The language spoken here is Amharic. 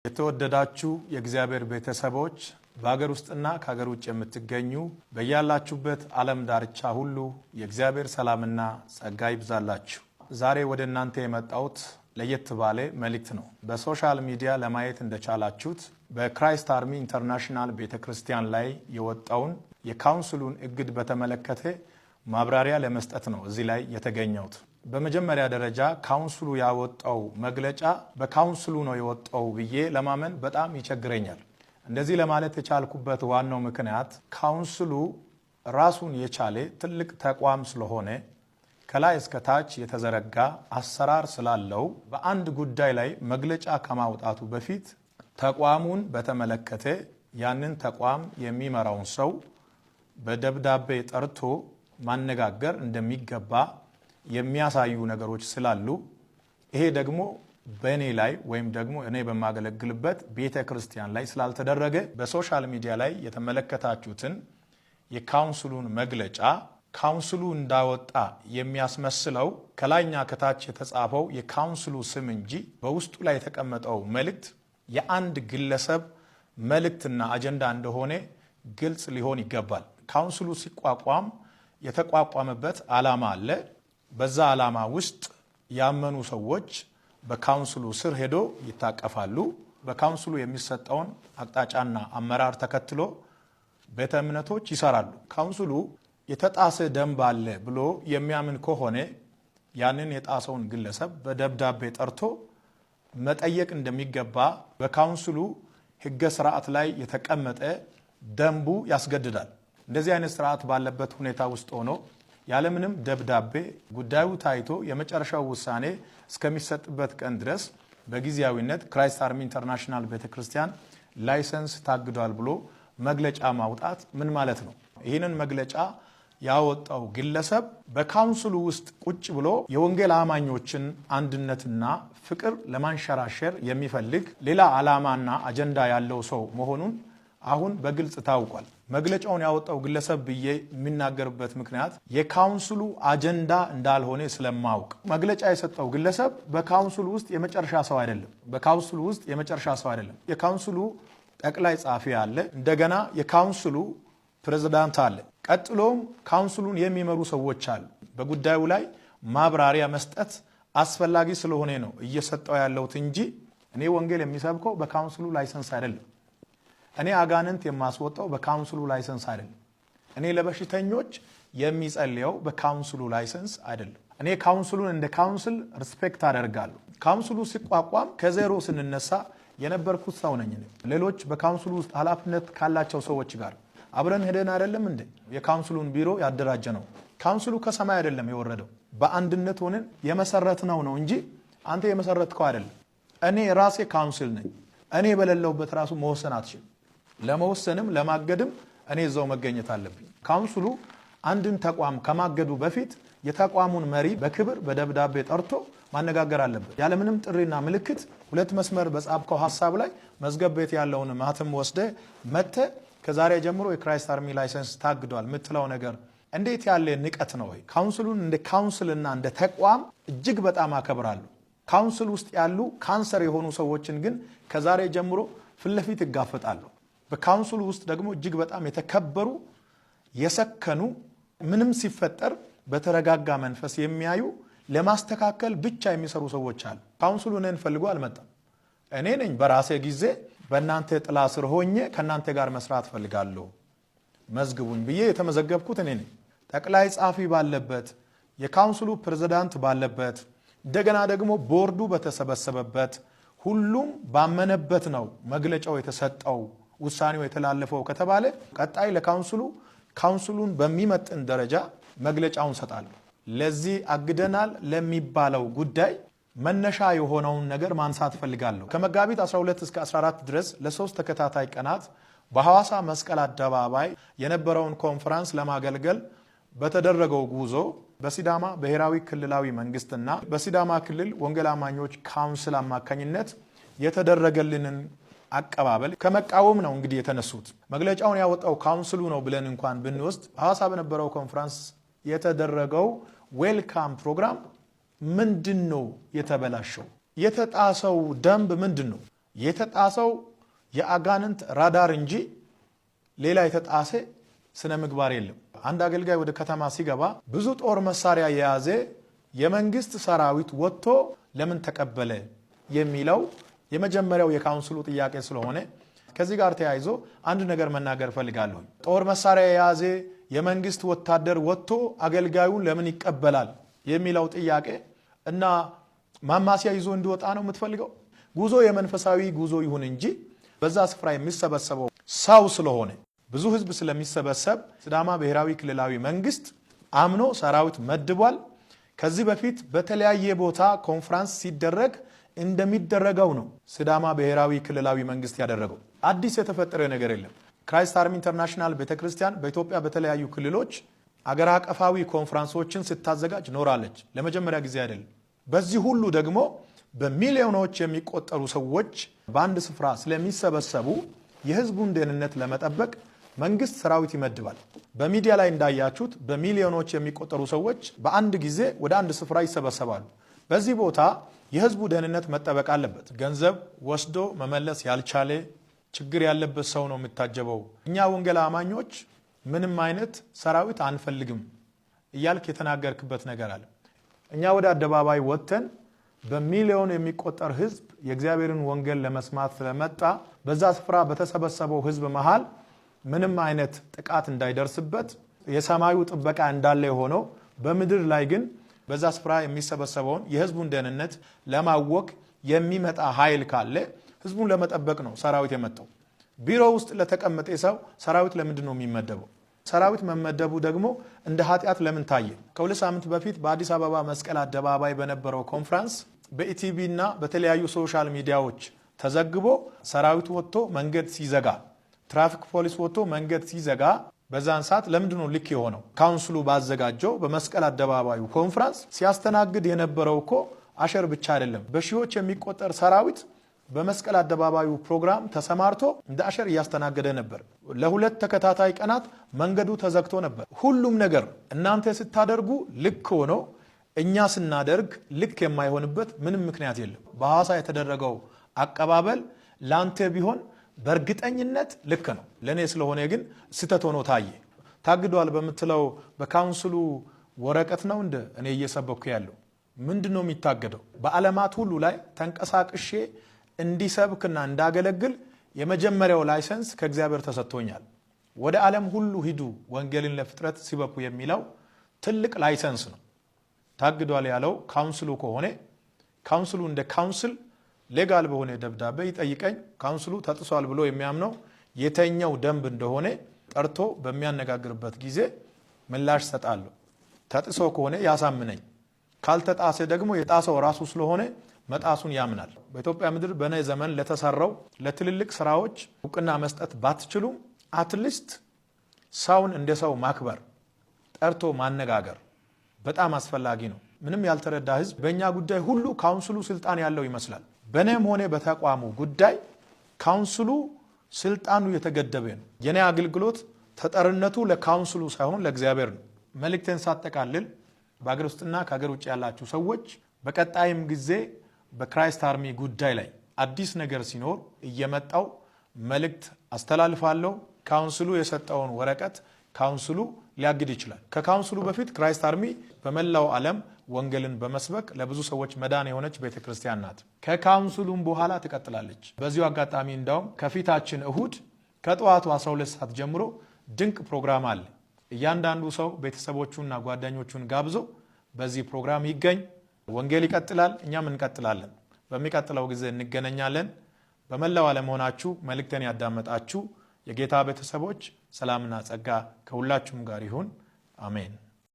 የተወደዳችሁ የእግዚአብሔር ቤተሰቦች በአገር ውስጥና ከአገር ውጭ የምትገኙ በእያላችሁበት ዓለም ዳርቻ ሁሉ የእግዚአብሔር ሰላምና ጸጋ ይብዛላችሁ። ዛሬ ወደ እናንተ የመጣሁት ለየት ባለ መልእክት ነው። በሶሻል ሚዲያ ለማየት እንደቻላችሁት በክራይስት አርሚ ኢንተርናሽናል ቤተክርስቲያን ላይ የወጣውን የካውንስሉን እግድ በተመለከተ ማብራሪያ ለመስጠት ነው እዚህ ላይ የተገኘሁት። በመጀመሪያ ደረጃ ካውንስሉ ያወጣው መግለጫ በካውንስሉ ነው የወጣው ብዬ ለማመን በጣም ይቸግረኛል። እንደዚህ ለማለት የቻልኩበት ዋናው ምክንያት ካውንስሉ ራሱን የቻለ ትልቅ ተቋም ስለሆነ ከላይ እስከ ታች የተዘረጋ አሰራር ስላለው በአንድ ጉዳይ ላይ መግለጫ ከማውጣቱ በፊት ተቋሙን በተመለከተ ያንን ተቋም የሚመራውን ሰው በደብዳቤ ጠርቶ ማነጋገር እንደሚገባ የሚያሳዩ ነገሮች ስላሉ ይሄ ደግሞ በእኔ ላይ ወይም ደግሞ እኔ በማገለግልበት ቤተክርስቲያን ላይ ስላልተደረገ በሶሻል ሚዲያ ላይ የተመለከታችሁትን የካውንስሉን መግለጫ ካውንስሉ እንዳወጣ የሚያስመስለው ከላይኛ ከታች የተጻፈው የካውንስሉ ስም እንጂ በውስጡ ላይ የተቀመጠው መልእክት የአንድ ግለሰብ መልእክትና አጀንዳ እንደሆነ ግልጽ ሊሆን ይገባል። ካውንስሉ ሲቋቋም የተቋቋመበት ዓላማ አለ። በዛ ዓላማ ውስጥ ያመኑ ሰዎች በካውንስሉ ስር ሄዶ ይታቀፋሉ። በካውንስሉ የሚሰጠውን አቅጣጫና አመራር ተከትሎ ቤተ እምነቶች ይሰራሉ። ካውንስሉ የተጣሰ ደንብ አለ ብሎ የሚያምን ከሆነ ያንን የጣሰውን ግለሰብ በደብዳቤ ጠርቶ መጠየቅ እንደሚገባ በካውንስሉ ሕገ ስርዓት ላይ የተቀመጠ ደንቡ ያስገድዳል። እንደዚህ አይነት ስርዓት ባለበት ሁኔታ ውስጥ ሆኖ ያለምንም ደብዳቤ ጉዳዩ ታይቶ የመጨረሻው ውሳኔ እስከሚሰጥበት ቀን ድረስ በጊዜያዊነት ክራይስት አርሚ ኢንተርናሽናል ቤተክርስቲያን ላይሰንስ ታግዷል ብሎ መግለጫ ማውጣት ምን ማለት ነው? ይህንን መግለጫ ያወጣው ግለሰብ በካውንስሉ ውስጥ ቁጭ ብሎ የወንጌል አማኞችን አንድነትና ፍቅር ለማንሸራሸር የሚፈልግ ሌላ ዓላማና አጀንዳ ያለው ሰው መሆኑን አሁን በግልጽ ታውቋል። መግለጫውን ያወጣው ግለሰብ ብዬ የሚናገርበት ምክንያት የካውንስሉ አጀንዳ እንዳልሆነ ስለማውቅ። መግለጫ የሰጠው ግለሰብ በካውንስሉ ውስጥ የመጨረሻ ሰው አይደለም። የካውንስሉ ጠቅላይ ጻፊ አለ። እንደገና የካውንስሉ ፕሬዝዳንት አለ። ቀጥሎም ካውንስሉን የሚመሩ ሰዎች አሉ። በጉዳዩ ላይ ማብራሪያ መስጠት አስፈላጊ ስለሆነ ነው እየሰጠው ያለሁት እንጂ እኔ ወንጌል የሚሰብከው በካውንስሉ ላይሰንስ አይደለም። እኔ አጋንንት የማስወጣው በካውንስሉ ላይሰንስ አይደለም። እኔ ለበሽተኞች የሚጸልየው በካውንስሉ ላይሰንስ አይደለም። እኔ ካውንስሉን እንደ ካውንስል ሪስፔክት አደርጋለሁ። ካውንስሉ ሲቋቋም ከዜሮ ስንነሳ የነበርኩት ሰው ነኝ። ሌሎች በካውንስሉ ውስጥ ኃላፊነት ካላቸው ሰዎች ጋር አብረን ሄደን አይደለም እንዴ የካውንስሉን ቢሮ ያደራጀ ነው። ካውንስሉ ከሰማይ አይደለም የወረደው፣ በአንድነት ሆነን የመሰረትነው ነው እንጂ አንተ የመሰረትከው አይደለም። እኔ ራሴ ካውንስል ነኝ። እኔ በሌለውበት ራሱ መወሰን አትችልም። ለመወሰንም ለማገድም እኔ እዛው መገኘት አለብኝ። ካውንስሉ አንድን ተቋም ከማገዱ በፊት የተቋሙን መሪ በክብር በደብዳቤ ጠርቶ ማነጋገር አለበት። ያለምንም ጥሪና ምልክት ሁለት መስመር በጻፍከው ሐሳብ ላይ መዝገብ ቤት ያለውን ማህተም ወስደ መተ ከዛሬ ጀምሮ የክራይስት አርሚ ላይሰንስ ታግዷል የምትለው ነገር እንዴት ያለ ንቀት ነው? ወይ ካውንስሉን እንደ ካውንስልና እንደ ተቋም እጅግ በጣም አከብራለሁ። ካውንስል ውስጥ ያሉ ካንሰር የሆኑ ሰዎችን ግን ከዛሬ ጀምሮ ፊት ለፊት ይጋፈጣሉ። በካውንስሉ ውስጥ ደግሞ እጅግ በጣም የተከበሩ የሰከኑ ምንም ሲፈጠር በተረጋጋ መንፈስ የሚያዩ ለማስተካከል ብቻ የሚሰሩ ሰዎች አሉ። ካውንስሉ እኔን ፈልጎ አልመጣም። እኔ ነኝ በራሴ ጊዜ በእናንተ ጥላ ስር ሆኜ ከእናንተ ጋር መስራት ፈልጋለሁ መዝግቡኝ ብዬ የተመዘገብኩት እኔ ነኝ። ጠቅላይ ጻፊ ባለበት፣ የካውንስሉ ፕሬዝዳንት ባለበት፣ እንደገና ደግሞ ቦርዱ በተሰበሰበበት ሁሉም ባመነበት ነው መግለጫው የተሰጠው ውሳኔው የተላለፈው ከተባለ ቀጣይ ካውንስሉን በሚመጥን ደረጃ መግለጫውን ሰጣለሁ። ለዚህ አግደናል ለሚባለው ጉዳይ መነሻ የሆነውን ነገር ማንሳት ፈልጋለሁ። ከመጋቢት 12 እስከ 14 ድረስ ለሶስት ተከታታይ ቀናት በሐዋሳ መስቀል አደባባይ የነበረውን ኮንፈረንስ ለማገልገል በተደረገው ጉዞ በሲዳማ ብሔራዊ ክልላዊ መንግስትና በሲዳማ ክልል ወንጌል አማኞች ካውንስል አማካኝነት የተደረገልንን አቀባበል ከመቃወም ነው እንግዲህ የተነሱት። መግለጫውን ያወጣው ካውንስሉ ነው ብለን እንኳን ብንወስድ ሐዋሳ በነበረው ኮንፈረንስ የተደረገው ዌልካም ፕሮግራም ምንድነው የተበላሸው? የተጣሰው ደንብ ምንድነው? የተጣሰው የአጋንንት ራዳር እንጂ ሌላ የተጣሰ ስነ ምግባር የለም። አንድ አገልጋይ ወደ ከተማ ሲገባ ብዙ ጦር መሳሪያ የያዘ የመንግስት ሰራዊት ወጥቶ ለምን ተቀበለ የሚለው የመጀመሪያው የካውንስሉ ጥያቄ ስለሆነ ከዚህ ጋር ተያይዞ አንድ ነገር መናገር ፈልጋለሁ። ጦር መሳሪያ የያዘ የመንግስት ወታደር ወጥቶ አገልጋዩን ለምን ይቀበላል የሚለው ጥያቄ እና ማማሲያ ይዞ እንዲወጣ ነው የምትፈልገው? ጉዞ የመንፈሳዊ ጉዞ ይሁን እንጂ በዛ ስፍራ የሚሰበሰበው ሰው ስለሆነ ብዙ ህዝብ ስለሚሰበሰብ ሲዳማ ብሔራዊ ክልላዊ መንግስት አምኖ ሰራዊት መድቧል። ከዚህ በፊት በተለያየ ቦታ ኮንፈረንስ ሲደረግ እንደሚደረገው ነው ሲዳማ ብሔራዊ ክልላዊ መንግስት ያደረገው። አዲስ የተፈጠረ ነገር የለም። ክራይስት አርሚ ኢንተርናሽናል ቤተክርስቲያን በኢትዮጵያ በተለያዩ ክልሎች አገር አቀፋዊ ኮንፈረንሶችን ስታዘጋጅ ኖራለች። ለመጀመሪያ ጊዜ አይደለም። በዚህ ሁሉ ደግሞ በሚሊዮኖች የሚቆጠሩ ሰዎች በአንድ ስፍራ ስለሚሰበሰቡ የህዝቡን ደህንነት ለመጠበቅ መንግስት ሰራዊት ይመድባል። በሚዲያ ላይ እንዳያችሁት በሚሊዮኖች የሚቆጠሩ ሰዎች በአንድ ጊዜ ወደ አንድ ስፍራ ይሰበሰባሉ። በዚህ ቦታ የህዝቡ ደህንነት መጠበቅ አለበት። ገንዘብ ወስዶ መመለስ ያልቻለ ችግር ያለበት ሰው ነው የሚታጀበው። እኛ ወንጌል አማኞች ምንም አይነት ሰራዊት አንፈልግም እያልክ የተናገርክበት ነገር አለ። እኛ ወደ አደባባይ ወጥተን በሚሊዮን የሚቆጠር ህዝብ የእግዚአብሔርን ወንጌል ለመስማት ስለመጣ በዛ ስፍራ በተሰበሰበው ህዝብ መሃል ምንም አይነት ጥቃት እንዳይደርስበት የሰማዩ ጥበቃ እንዳለ ሆኖ በምድር ላይ ግን በዛ ስፍራ የሚሰበሰበውን የህዝቡን ደህንነት ለማወክ የሚመጣ ኃይል ካለ ህዝቡን ለመጠበቅ ነው ሰራዊት የመጣው። ቢሮ ውስጥ ለተቀመጠ ሰው ሰራዊት ለምንድን ነው የሚመደበው? ሰራዊት መመደቡ ደግሞ እንደ ኃጢአት ለምን ታየ? ከሁለት ሳምንት በፊት በአዲስ አበባ መስቀል አደባባይ በነበረው ኮንፈረንስ በኢቲቪ እና በተለያዩ ሶሻል ሚዲያዎች ተዘግቦ ሰራዊት ወጥቶ መንገድ ሲዘጋ፣ ትራፊክ ፖሊስ ወጥቶ መንገድ ሲዘጋ በዛን ሰዓት ለምንድን ነው ልክ የሆነው? ካውንስሉ ባዘጋጀው በመስቀል አደባባዩ ኮንፈረንስ ሲያስተናግድ የነበረው እኮ አሸር ብቻ አይደለም። በሺዎች የሚቆጠር ሰራዊት በመስቀል አደባባዩ ፕሮግራም ተሰማርቶ እንደ አሸር እያስተናገደ ነበር። ለሁለት ተከታታይ ቀናት መንገዱ ተዘግቶ ነበር። ሁሉም ነገር እናንተ ስታደርጉ ልክ ሆኖ እኛ ስናደርግ ልክ የማይሆንበት ምንም ምክንያት የለም። በሐዋሳ የተደረገው አቀባበል ላንተ ቢሆን በእርግጠኝነት ልክ ነው። ለኔ ስለሆነ ግን ስተት ሆኖ ታየ። ታግዷል በመትለው በካውንስሉ ወረቀት ነው እንደ እኔ እየሰበኩ ያለው ምንድነው የሚታገደው? በዓለማት ሁሉ ላይ ተንቀሳቅሼ እንዲሰብክና እንዳገለግል የመጀመሪያው ላይሰንስ ከእግዚአብሔር ተሰጥቶኛል። ወደ ዓለም ሁሉ ሂዱ ወንጌልን ለፍጥረት ሲበኩ የሚለው ትልቅ ላይሰንስ ነው። ታግዷል ያለው ካውንስሉ ከሆነ ካውንስሉ እንደ ካውንስል ሌጋል በሆነ ደብዳቤ ይጠይቀኝ። ካውንስሉ ተጥሷል ብሎ የሚያምነው የተኛው ደንብ እንደሆነ ጠርቶ በሚያነጋግርበት ጊዜ ምላሽ ሰጣለሁ። ተጥሶ ከሆነ ያሳምነኝ፣ ካልተጣሰ ደግሞ የጣሰው ራሱ ስለሆነ መጣሱን ያምናል። በኢትዮጵያ ምድር በነ ዘመን ለተሰራው ለትልልቅ ስራዎች እውቅና መስጠት ባትችሉም አትሊስት ሰውን እንደ ሰው ማክበር፣ ጠርቶ ማነጋገር በጣም አስፈላጊ ነው። ምንም ያልተረዳ ህዝብ በእኛ ጉዳይ ሁሉ ካውንስሉ ስልጣን ያለው ይመስላል። በእኔም ሆነ በተቋሙ ጉዳይ ካውንስሉ ስልጣኑ የተገደበ ነው። የኔ አገልግሎት ተጠርነቱ ለካውንስሉ ሳይሆን ለእግዚአብሔር ነው። መልእክቴን ሳጠቃልል በአገር ውስጥና ከሀገር ውጭ ያላችሁ ሰዎች በቀጣይም ጊዜ በክራይስት አርሚ ጉዳይ ላይ አዲስ ነገር ሲኖር እየመጣው መልእክት አስተላልፋለሁ። ካውንስሉ የሰጠውን ወረቀት ካውንስሉ ሊያግድ ይችላል። ከካውንስሉ በፊት ክራይስት አርሚ በመላው ዓለም ወንጌልን በመስበክ ለብዙ ሰዎች መዳን የሆነች ቤተክርስቲያን ናት። ከካውንስሉም በኋላ ትቀጥላለች። በዚሁ አጋጣሚ እንዳውም ከፊታችን እሁድ ከጠዋቱ 12 ሰዓት ጀምሮ ድንቅ ፕሮግራም አለ። እያንዳንዱ ሰው ቤተሰቦቹና ጓደኞቹን ጋብዞ በዚህ ፕሮግራም ይገኝ። ወንጌል ይቀጥላል፣ እኛም እንቀጥላለን። በሚቀጥለው ጊዜ እንገናኛለን። በመላው ዓለም ሆናችሁ መልእክቴን ያዳመጣችሁ የጌታ ቤተሰቦች ሰላምና ጸጋ ከሁላችሁም ጋር ይሁን። አሜን።